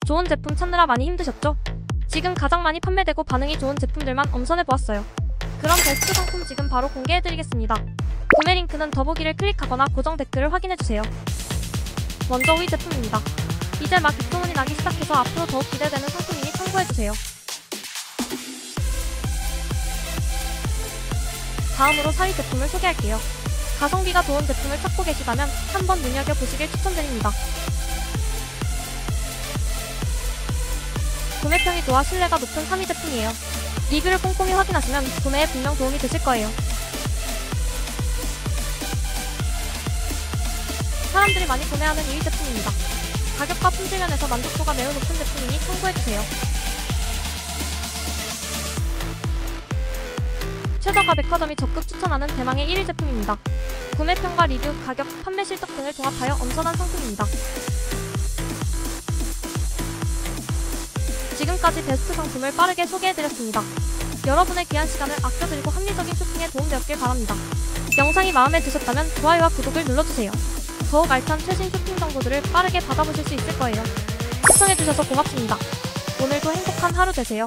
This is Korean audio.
좋은 제품 찾느라 많이 힘드셨죠? 지금 가장 많이 판매되고 반응이 좋은 제품들만 엄선해보았어요. 그럼 베스트 상품 지금 바로 공개해드리겠습니다. 구매 링크는 더보기를 클릭하거나 고정 댓글을 확인해주세요. 먼저 5위 제품입니다. 이제 막 입소문이 나기 시작해서 앞으로 더욱 기대되는 상품이니 참고해주세요. 다음으로 4위 제품을 소개할게요. 가성비가 좋은 제품을 찾고 계시다면 한번 눈여겨보시길 추천드립니다. 구매평이 좋아 신뢰가 높은 3위 제품이에요. 리뷰를 꼼꼼히 확인하시면 구매에 분명 도움이 되실 거예요. 사람들이 많이 구매하는 2위 제품입니다. 가격과 품질 면에서 만족도가 매우 높은 제품이니 참고해주세요. 최저가 백화점이 적극 추천하는 대망의 1위 제품입니다. 구매평과 리뷰, 가격, 판매 실적 등을 종합하여 엄선한 상품입니다. 지금까지 베스트 상품을 빠르게 소개해드렸습니다. 여러분의 귀한 시간을 아껴드리고 합리적인 쇼핑에 도움되었길 바랍니다. 영상이 마음에 드셨다면 좋아요와 구독을 눌러주세요. 더욱 알찬 최신 쇼핑 정보들을 빠르게 받아보실 수 있을 거예요. 시청해주셔서 고맙습니다. 오늘도 행복한 하루 되세요.